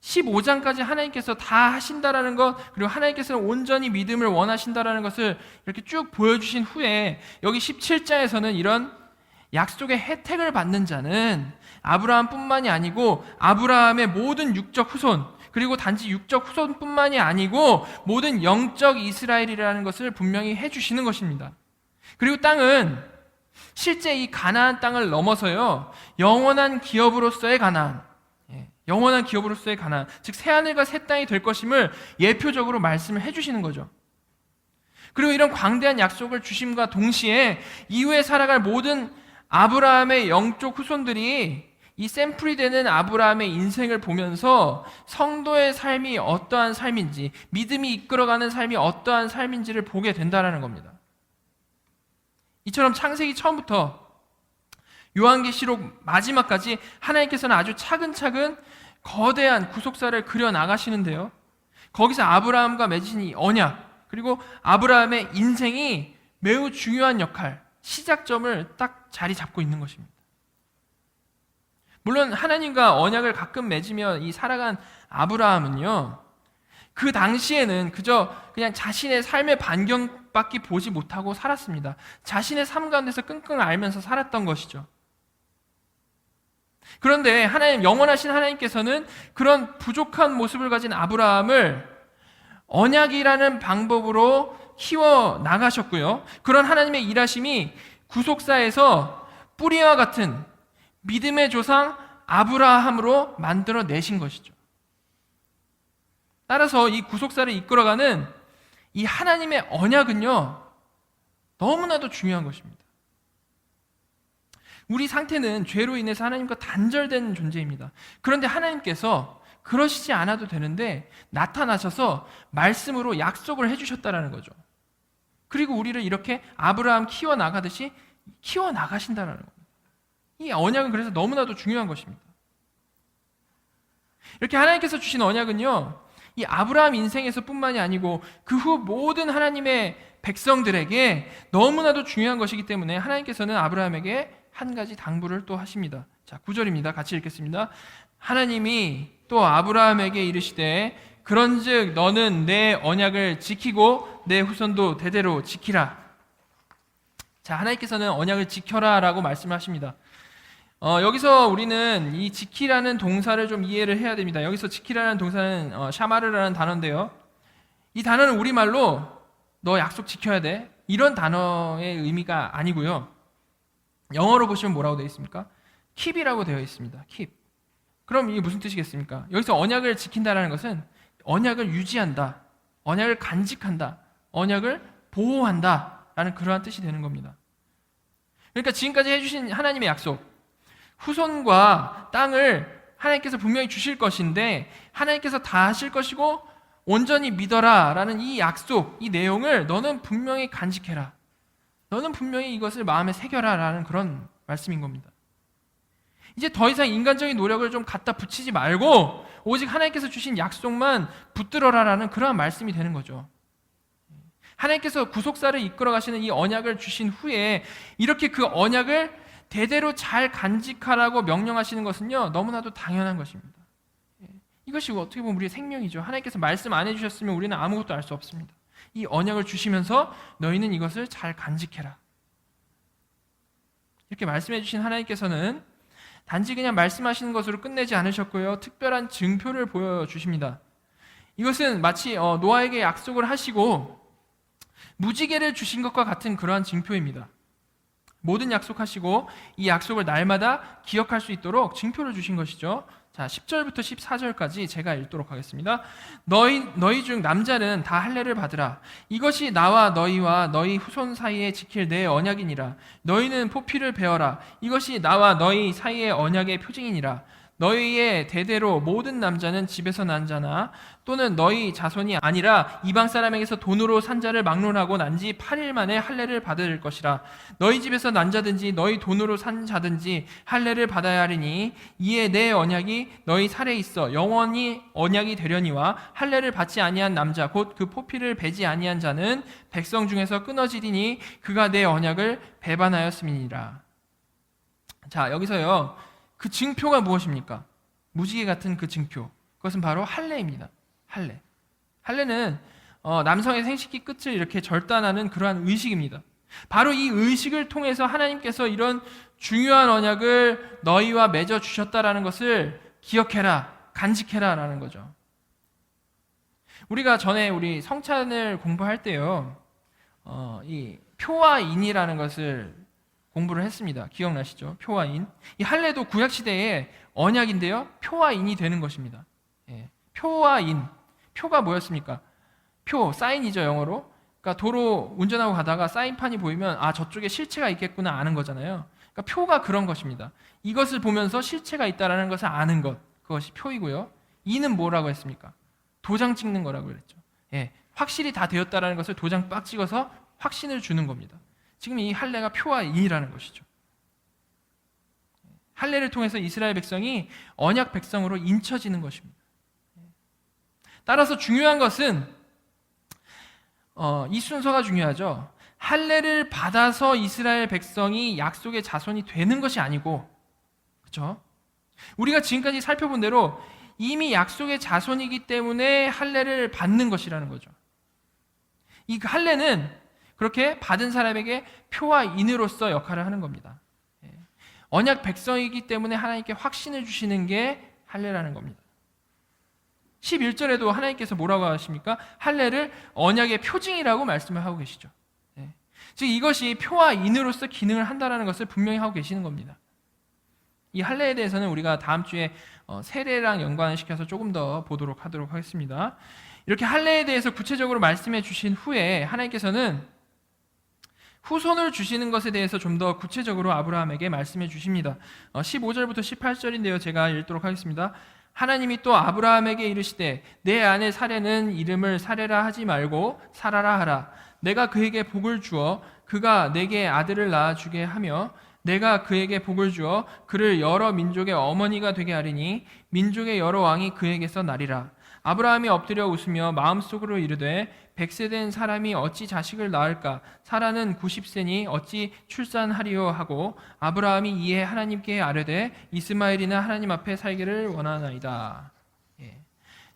Speaker 1: 15장까지 하나님께서 다 하신다라는 것, 그리고 하나님께서는 온전히 믿음을 원하신다라는 것을 이렇게 쭉 보여주신 후에 여기 17장에서는 이런 약속의 혜택을 받는 자는 아브라함뿐만이 아니고 아브라함의 모든 육적 후손, 그리고 단지 육적 후손뿐만이 아니고 모든 영적 이스라엘이라는 것을 분명히 해주시는 것입니다. 그리고 땅은 실제 이 가나안 땅을 넘어서요, 영원한 기업으로서의 가나안, 즉 새하늘과 새 땅이 될 것임을 예표적으로 말씀을 해주시는 거죠. 그리고 이런 광대한 약속을 주심과 동시에 이후에 살아갈 모든 아브라함의 영적 후손들이 이 샘플이 되는 아브라함의 인생을 보면서 성도의 삶이 어떠한 삶인지, 믿음이 이끌어가는 삶이 어떠한 삶인지를 보게 된다는 겁니다. 이처럼 창세기 처음부터 요한계시록 마지막까지 하나님께서는 아주 차근차근 거대한 구속사를 그려나가시는데요, 거기서 아브라함과 맺으신 이 언약, 그리고 아브라함의 인생이 매우 중요한 역할, 시작점을 딱 자리 잡고 있는 것입니다. 물론 하나님과 언약을 가끔 맺으며 이 살아간 아브라함은요, 그 당시에는 그냥 자신의 삶의 반경밖에 보지 못하고 살았습니다. 자신의 삶 가운데서 끙끙 앓면서 살았던 것이죠. 그런데 영원하신 하나님께서는 그런 부족한 모습을 가진 아브라함을 언약이라는 방법으로 키워 나가셨고요. 그런 하나님의 일하심이 구속사에서 뿌리와 같은 믿음의 조상 아브라함으로 만들어내신 것이죠. 따라서 이 구속사를 이끌어가는 이 하나님의 언약은요, 너무나도 중요한 것입니다. 우리 상태는 죄로 인해서 하나님과 단절된 존재입니다. 그런데 하나님께서 그러시지 않아도 되는데 나타나셔서 말씀으로 약속을 해주셨다는 거죠. 그리고 우리를 이렇게 아브라함 키워나가듯이 키워나가신다는 겁니다. 이 언약은 그래서 너무나도 중요한 것입니다. 이렇게 하나님께서 주신 언약은요, 이 아브라함 인생에서 뿐만이 아니고 그 후 모든 하나님의 백성들에게 너무나도 중요한 것이기 때문에 하나님께서는 아브라함에게 한 가지 당부를 또 하십니다. 자, 9절입니다. 같이 읽겠습니다. 하나님이 또 아브라함에게 이르시되 그런즉 너는 내 언약을 지키고 내 후손도 대대로 지키라. 자, 하나님께서는 언약을 지켜라라고 말씀하십니다. 여기서 우리는 이 지키라는 동사를 좀 이해를 해야 됩니다. 여기서 지키라는 동사는 샤마르라는 단어인데요. 이 단어는 우리말로 너 약속 지켜야 돼, 이런 단어의 의미가 아니고요. 영어로 보시면 뭐라고 되어 있습니까? keep이라고 되어 있습니다. keep. 그럼 이게 무슨 뜻이겠습니까? 여기서 언약을 지킨다는 것은 언약을 유지한다, 언약을 간직한다, 언약을 보호한다 라는 그러한 뜻이 되는 겁니다. 그러니까 지금까지 해주신 하나님의 약속, 후손과 땅을 하나님께서 분명히 주실 것인데 하나님께서 다 하실 것이고 온전히 믿어라 라는 이 약속, 이 내용을 너는 분명히 간직해라, 너는 분명히 이것을 마음에 새겨라 라는 그런 말씀인 겁니다. 이제 더 이상 인간적인 노력을 좀 갖다 붙이지 말고 오직 하나님께서 주신 약속만 붙들어라 라는 그러한 말씀이 되는 거죠. 하나님께서 구속사를 이끌어 가시는 이 언약을 주신 후에 이렇게 그 언약을 대대로 잘 간직하라고 명령하시는 것은요, 너무나도 당연한 것입니다. 이것이 어떻게 보면 우리의 생명이죠. 하나님께서 말씀 안 해주셨으면 우리는 아무것도 알 수 없습니다. 이 언약을 주시면서 너희는 이것을 잘 간직해라, 이렇게 말씀해 주신 하나님께서는 단지 그냥 말씀하시는 것으로 끝내지 않으셨고요, 특별한 증표를 보여주십니다. 이것은 마치 노아에게 약속을 하시고 무지개를 주신 것과 같은 그러한 증표입니다. 모든 약속하시고 이 약속을 날마다 기억할 수 있도록 증표를 주신 것이죠. 자, 10절부터 14절까지 제가 읽도록 하겠습니다. 너희 중 남자는 다 할례를 받으라. 이것이 나와 너희와 너희 후손 사이에 지킬 내 언약이니라. 너희는 포피를 베어라. 이것이 나와 너희 사이의 언약의 표징이니라. 너희의 대대로 모든 남자는 집에서 난 자나 또는 너희 자손이 아니라 이방 사람에게서 돈으로 산 자를 막론하고 난 지 8일 만에 할례를 받을 것이라. 너희 집에서 난 자든지 너희 돈으로 산 자든지 할례를 받아야 하리니 이에 내 언약이 너희 살에 있어 영원히 언약이 되려니와 할례를 받지 아니한 남자 곧 그 포피를 베지 아니한 자는 백성 중에서 끊어지리니 그가 내 언약을 배반하였음이니라. 자, 여기서요, 그 증표가 무엇입니까? 무지개 같은 그 증표, 그것은 바로 할례입니다. 할례. 할례는 남성의 생식기 끝을 이렇게 절단하는 그러한 의식입니다. 바로 이 의식을 통해서 하나님께서 이런 중요한 언약을 너희와 맺어 주셨다라는 것을 기억해라, 간직해라 라는 거죠. 우리가 전에 우리 성찬을 공부할 때요, 이 표와 인이라는 것을 공부를 했습니다. 기억나시죠? 표와 인. 이 할례도 구약시대의 언약인데요, 표와 인이 되는 것입니다. 예. 표와 인. 표가 뭐였습니까? 표, 사인이죠, 영어로. 그러니까 도로 운전하고 가다가 사인판이 보이면 아, 저쪽에 실체가 있겠구나 아는 거잖아요. 그러니까 표가 그런 것입니다. 이것을 보면서 실체가 있다는 것을 아는 것, 그것이 표이고요. 인은 뭐라고 했습니까? 도장 찍는 거라고 그랬죠. 예. 확실히 다 되었다는 것을 도장 빡 찍어서 확신을 주는 겁니다. 지금 이 할례가 표와 인이라는 것이죠. 할례를 통해서 이스라엘 백성이 언약 백성으로 인쳐지는 것입니다. 따라서 중요한 것은 이 순서가 중요하죠. 할례를 받아서 이스라엘 백성이 약속의 자손이 되는 것이 아니고, 그렇죠? 우리가 지금까지 살펴본 대로 이미 약속의 자손이기 때문에 할례를 받는 것이라는 거죠. 이 할례는 그렇게 받은 사람에게 표와 인으로서 역할을 하는 겁니다. 언약 백성이기 때문에 하나님께 확신을 주시는 게 할례라는 겁니다. 11절에도 하나님께서 뭐라고 하십니까? 할례를 언약의 표징이라고 말씀을 하고 계시죠. 즉 이것이 표와 인으로서 기능을 한다는 것을 분명히 하고 계시는 겁니다. 이 할례에 대해서는 우리가 다음 주에 세례랑 연관시켜서 조금 더 보도록 하도록 하겠습니다. 이렇게 할례에 대해서 구체적으로 말씀해 주신 후에 하나님께서는 후손을 주시는 것에 대해서 좀 더 구체적으로 아브라함에게 말씀해 주십니다. 15절부터 18절인데요. 제가 읽도록 하겠습니다. 하나님이 또 아브라함에게 이르시되 내 아내 사레는 이름을 사레라 하지 말고 사라라 하라. 내가 그에게 복을 주어 그가 내게 아들을 낳아주게 하며 내가 그에게 복을 주어 그를 여러 민족의 어머니가 되게 하리니 민족의 여러 왕이 그에게서 나리라. 아브라함이 엎드려 웃으며 마음속으로 이르되 100세 된 사람이 어찌 자식을 낳을까? 사라는 90세니 어찌 출산하리요 하고 아브라함이 이에 하나님께 아뢰되 이스마엘이나 하나님 앞에 살기를 원하나이다.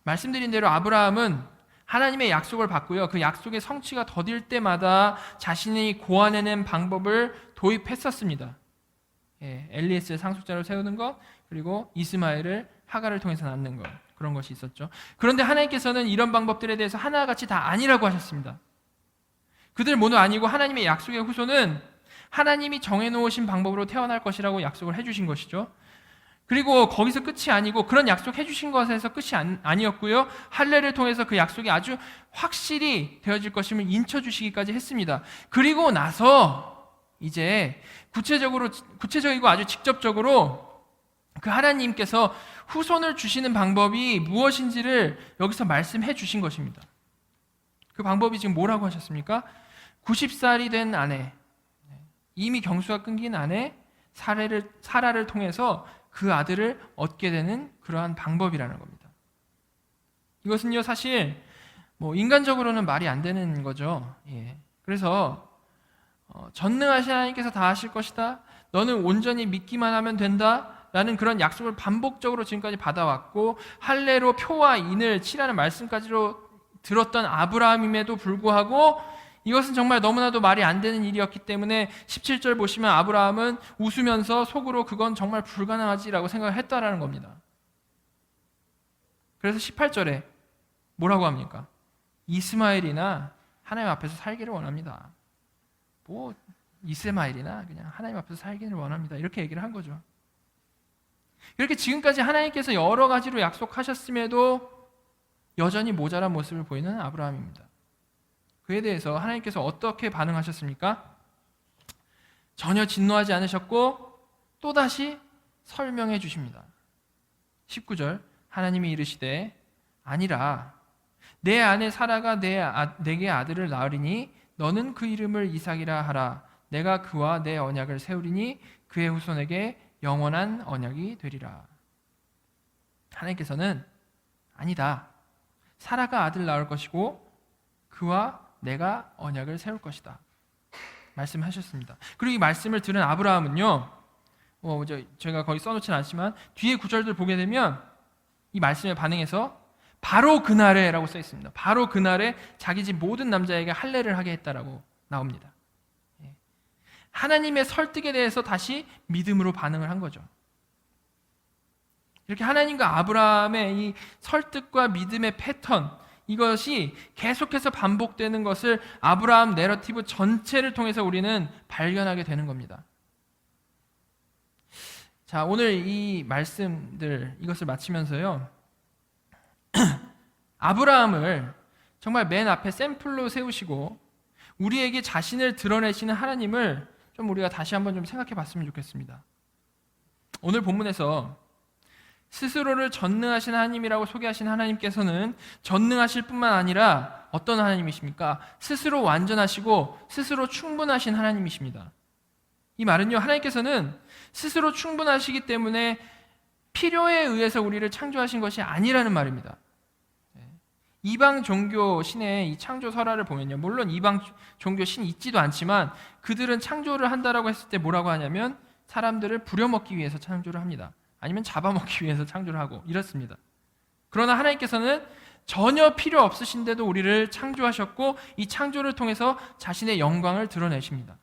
Speaker 1: 말씀드린 대로 아브라함은 하나님의 약속을 받고요. 그 약속의 성취가 더딜 때마다 자신이 고안해낸 방법을 도입했었습니다. 엘리에스의 상속자로 세우는 것, 그리고 이스마엘을 하갈을 통해서 낳는 것, 그런 것이 있었죠. 그런데 하나님께서는 이런 방법들에 대해서 하나같이 다 아니라고 하셨습니다. 그들 모두 아니고 하나님의 약속의 후손은 하나님이 정해놓으신 방법으로 태어날 것이라고 약속을 해주신 것이죠. 그리고 거기서 끝이 아니고 그런 약속해 주신 것에서 끝이 아니었고요. 할례를 통해서 그 약속이 아주 확실히 되어질 것임을 인쳐주시기까지 했습니다. 그리고 나서 이제 구체적이고 아주 직접적으로 그 하나님께서 후손을 주시는 방법이 무엇인지를 여기서 말씀해 주신 것입니다. 그 방법이 지금 뭐라고 하셨습니까? 90살이 된 아내, 이미 경수가 끊긴 아내 사라를 통해서 그 아들을 얻게 되는 그러한 방법이라는 겁니다. 이것은요, 사실 인간적으로는 말이 안 되는 거죠. 그래서 전능하신 하나님께서 다 하실 것이다, 너는 온전히 믿기만 하면 된다 라는 그런 약속을 반복적으로 지금까지 받아왔고 할례로 표와 인을 칠하는 말씀까지로 들었던 아브라함임에도 불구하고 이것은 정말 너무나도 말이 안 되는 일이었기 때문에 17절 보시면 아브라함은 웃으면서 속으로 그건 정말 불가능하지라고 생각을 했다라는 겁니다. 그래서 18절에 뭐라고 합니까? 이스마엘이나 하나님 앞에서 살기를 원합니다. 이스마엘이나 그냥 하나님 앞에서 살기를 원합니다. 이렇게 얘기를 한 거죠. 이렇게 지금까지 하나님께서 여러 가지로 약속하셨음에도 여전히 모자란 모습을 보이는 아브라함입니다. 그에 대해서 하나님께서 어떻게 반응하셨습니까? 전혀 진노하지 않으셨고 또다시 설명해 주십니다. 19절 하나님이 이르시되 아니라 내 아내 사라가 내게 아들을 낳으리니 너는 그 이름을 이삭이라 하라. 내가 그와 내 언약을 세우리니 그의 후손에게 영원한 언약이 되리라. 하나님께서는 아니다, 사라가 아들 낳을 것이고 그와 내가 언약을 세울 것이다 말씀하셨습니다. 그리고 이 말씀을 들은 아브라함은요, 제가 거기 써놓지는 않지만 뒤에 구절들 보게 되면 이 말씀에 반응해서 바로 그날에 라고 써 있습니다. 바로 그날에 자기 집 모든 남자에게 할례를 하게 했다라고 나옵니다. 하나님의 설득에 대해서 다시 믿음으로 반응을 한 거죠. 이렇게 하나님과 아브라함의 이 설득과 믿음의 패턴, 이것이 계속해서 반복되는 것을 아브라함 내러티브 전체를 통해서 우리는 발견하게 되는 겁니다. 자, 오늘 이 말씀들 이것을 마치면서요, 아브라함을 정말 맨 앞에 샘플로 세우시고 우리에게 자신을 드러내시는 하나님을 좀 우리가 다시 한번 좀 생각해 봤으면 좋겠습니다. 오늘 본문에서 스스로를 전능하신 하나님이라고 소개하신 하나님께서는 전능하실 뿐만 아니라 어떤 하나님이십니까? 스스로 완전하시고 스스로 충분하신 하나님이십니다. 이 말은요, 하나님께서는 스스로 충분하시기 때문에 필요에 의해서 우리를 창조하신 것이 아니라는 말입니다. 이방 종교 신의 이 창조 설화를 보면요, 물론 이방 종교 신이 있지도 않지만 그들은 창조를 한다라고 했을 때 뭐라고 하냐면 사람들을 부려먹기 위해서 창조를 합니다. 아니면 잡아먹기 위해서 창조를 하고 이렇습니다. 그러나 하나님께서는 전혀 필요 없으신데도 우리를 창조하셨고 이 창조를 통해서 자신의 영광을 드러내십니다.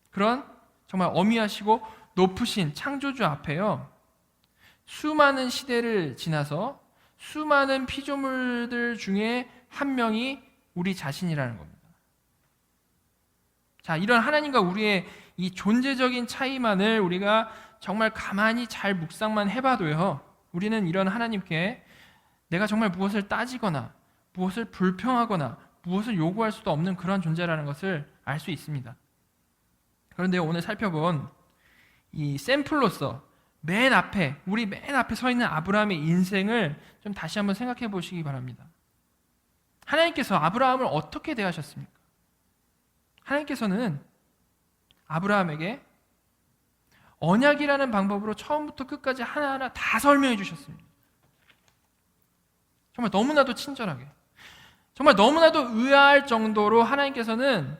Speaker 1: 그런 정말 어미하시고 높으신 창조주 앞에요, 수많은 시대를 지나서 수많은 피조물들 중에 한 명이 우리 자신이라는 겁니다. 자, 이런 하나님과 우리의 이 존재적인 차이만을 우리가 정말 가만히 잘 묵상만 해봐도요, 우리는 이런 하나님께 내가 정말 무엇을 따지거나 무엇을 불평하거나 무엇을 요구할 수도 없는 그런 존재라는 것을 알 수 있습니다. 그런데 오늘 살펴본 이 샘플로서 우리 맨 앞에 서 있는 아브라함의 인생을 좀 다시 한번 생각해 보시기 바랍니다. 하나님께서 아브라함을 어떻게 대하셨습니까? 하나님께서는 아브라함에게 언약이라는 방법으로 처음부터 끝까지 하나하나 다 설명해 주셨습니다. 정말 너무나도 친절하게, 정말 너무나도 의아할 정도로 하나님께서는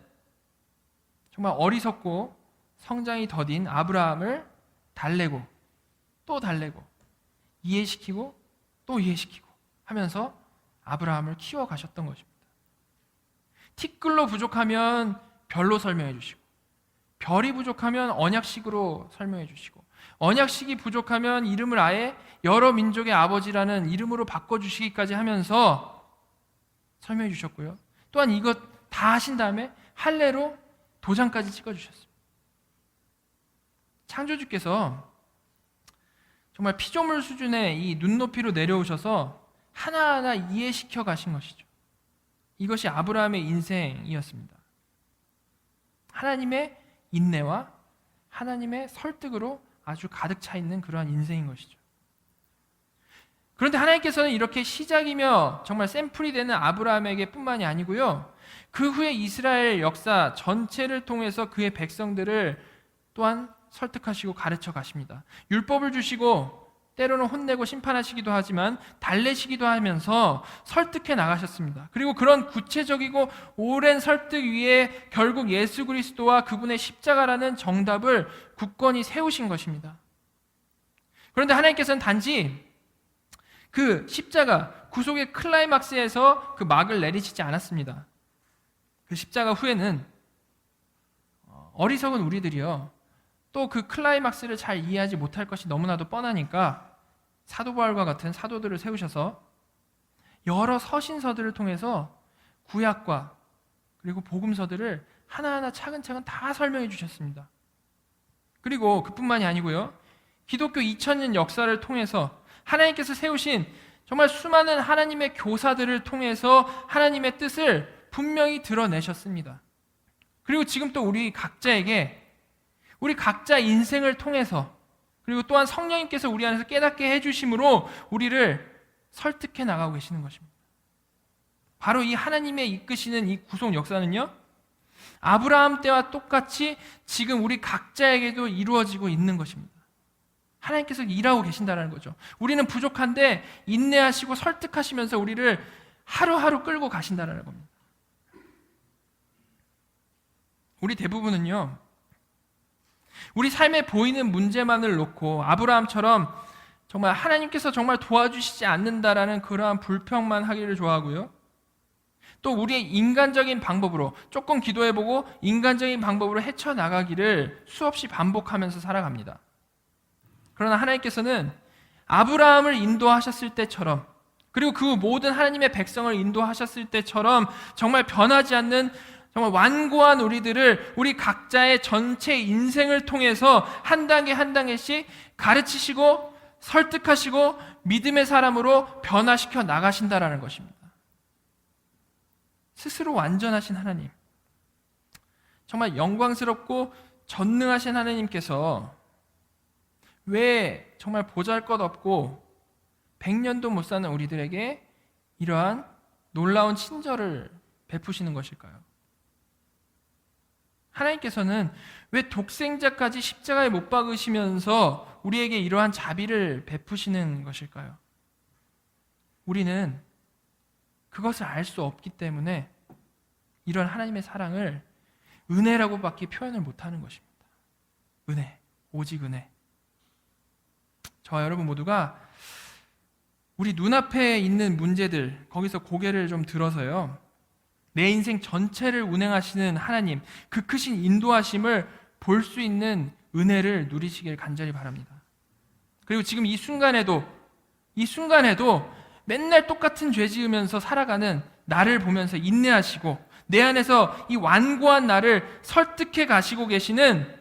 Speaker 1: 정말 어리석고 성장이 더딘 아브라함을 달래고 또 달래고 이해시키고 또 이해시키고 하면서 아브라함을 키워가셨던 것입니다. 티끌로 부족하면 별로 설명해 주시고, 별이 부족하면 언약식으로 설명해 주시고, 언약식이 부족하면 이름을 아예 여러 민족의 아버지라는 이름으로 바꿔주시기까지 하면서 설명해 주셨고요. 또한 이것 다 하신 다음에 할례로 도장까지 찍어주셨습니다. 창조주께서 정말 피조물 수준의 이 눈높이로 내려오셔서 하나하나 이해시켜 가신 것이죠. 이것이 아브라함의 인생이었습니다. 하나님의 인내와 하나님의 설득으로 아주 가득 차 있는 그러한 인생인 것이죠. 그런데 하나님께서는 이렇게 시작이며 정말 샘플이 되는 아브라함에게 뿐만이 아니고요, 그 후에 이스라엘 역사 전체를 통해서 그의 백성들을 또한 설득하시고 가르쳐 가십니다. 율법을 주시고 때로는 혼내고 심판하시기도 하지만 달래시기도 하면서 설득해 나가셨습니다. 그리고 그런 구체적이고 오랜 설득 위에 결국 예수 그리스도와 그분의 십자가라는 정답을 굳건히 세우신 것입니다. 그런데 하나님께서는 단지 그 십자가 구속의 클라이막스에서 그 막을 내리시지 않았습니다. 그 십자가 후에는 어리석은 우리들이요, 또 그 클라이막스를 잘 이해하지 못할 것이 너무나도 뻔하니까 사도 바울과 같은 사도들을 세우셔서 여러 서신서들을 통해서 구약과 그리고 복음서들을 하나하나 차근차근 다 설명해 주셨습니다. 그리고 그뿐만이 아니고요, 기독교 2000년 역사를 통해서 하나님께서 세우신 정말 수많은 하나님의 교사들을 통해서 하나님의 뜻을 분명히 드러내셨습니다. 그리고 지금 또 우리 각자에게 우리 각자 인생을 통해서 그리고 또한 성령님께서 우리 안에서 깨닫게 해주심으로 우리를 설득해 나가고 계시는 것입니다. 바로 이 하나님의 이끄시는 이 구속 역사는요, 아브라함 때와 똑같이 지금 우리 각자에게도 이루어지고 있는 것입니다. 하나님께서 일하고 계신다는 거죠. 우리는 부족한데 인내하시고 설득하시면서 우리를 하루하루 끌고 가신다는 겁니다. 우리 대부분은요, 우리 삶에 보이는 문제만을 놓고 아브라함처럼 정말 하나님께서 정말 도와주시지 않는다라는 그러한 불평만 하기를 좋아하고요, 또 우리의 인간적인 방법으로 조금 기도해보고 인간적인 방법으로 헤쳐나가기를 수없이 반복하면서 살아갑니다. 그러나 하나님께서는 아브라함을 인도하셨을 때처럼, 그리고 그 모든 하나님의 백성을 인도하셨을 때처럼 정말 변하지 않는 정말 완고한 우리들을 우리 각자의 전체 인생을 통해서 한 단계 한 단계씩 가르치시고 설득하시고 믿음의 사람으로 변화시켜 나가신다라는 것입니다. 스스로 완전하신 하나님, 정말 영광스럽고 전능하신 하나님께서 왜 정말 보잘것없고 100년도 못 사는 우리들에게 이러한 놀라운 친절을 베푸시는 것일까요? 하나님께서는 왜 독생자까지 십자가에 못 박으시면서 우리에게 이러한 자비를 베푸시는 것일까요? 우리는 그것을 알 수 없기 때문에 이런 하나님의 사랑을 은혜라고밖에 표현을 못하는 것입니다. 은혜, 오직 은혜. 저와 여러분 모두가 우리 눈앞에 있는 문제들, 거기서 고개를 좀 들어서요, 내 인생 전체를 운행하시는 하나님, 그 크신 인도하심을 볼 수 있는 은혜를 누리시길 간절히 바랍니다. 그리고 지금 이 순간에도 맨날 똑같은 죄 지으면서 살아가는 나를 보면서 인내하시고 내 안에서 이 완고한 나를 설득해 가시고 계시는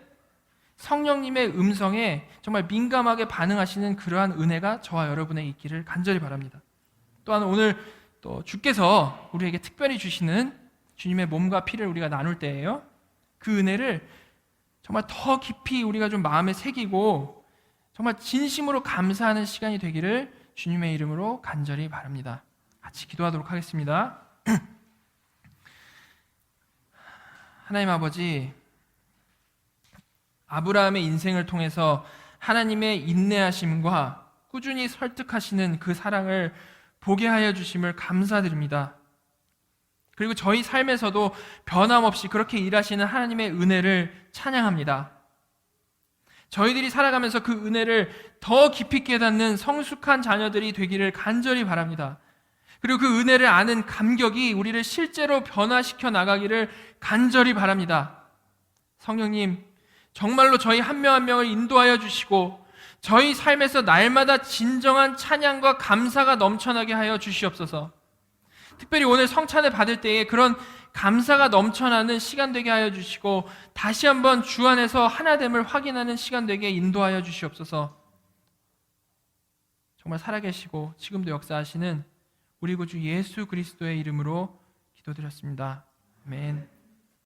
Speaker 1: 성령님의 음성에 정말 민감하게 반응하시는 그러한 은혜가 저와 여러분의 있기를 간절히 바랍니다. 또한 오늘 또 주께서 우리에게 특별히 주시는 주님의 몸과 피를 우리가 나눌 때예요. 그 은혜를 정말 더 깊이 우리가 좀 마음에 새기고 정말 진심으로 감사하는 시간이 되기를 주님의 이름으로 간절히 바랍니다. 같이 기도하도록 하겠습니다. 하나님 아버지, 아브라함의 인생을 통해서 하나님의 인내하심과 꾸준히 설득하시는 그 사랑을 보게 하여 주심을 감사드립니다. 그리고 저희 삶에서도 변함없이 그렇게 일하시는 하나님의 은혜를 찬양합니다. 저희들이 살아가면서 그 은혜를 더 깊이 깨닫는 성숙한 자녀들이 되기를 간절히 바랍니다. 그리고 그 은혜를 아는 감격이 우리를 실제로 변화시켜 나가기를 간절히 바랍니다. 성령님, 정말로 저희 한 명 한 명을 인도하여 주시고 저희 삶에서 날마다 진정한 찬양과 감사가 넘쳐나게 하여 주시옵소서. 특별히 오늘 성찬을 받을 때에 그런 감사가 넘쳐나는 시간 되게 하여 주시고 다시 한번 주 안에서 하나됨을 확인하는 시간 되게 인도하여 주시옵소서. 정말 살아계시고 지금도 역사하시는 우리 구주 예수 그리스도의 이름으로 기도드렸습니다. 아멘.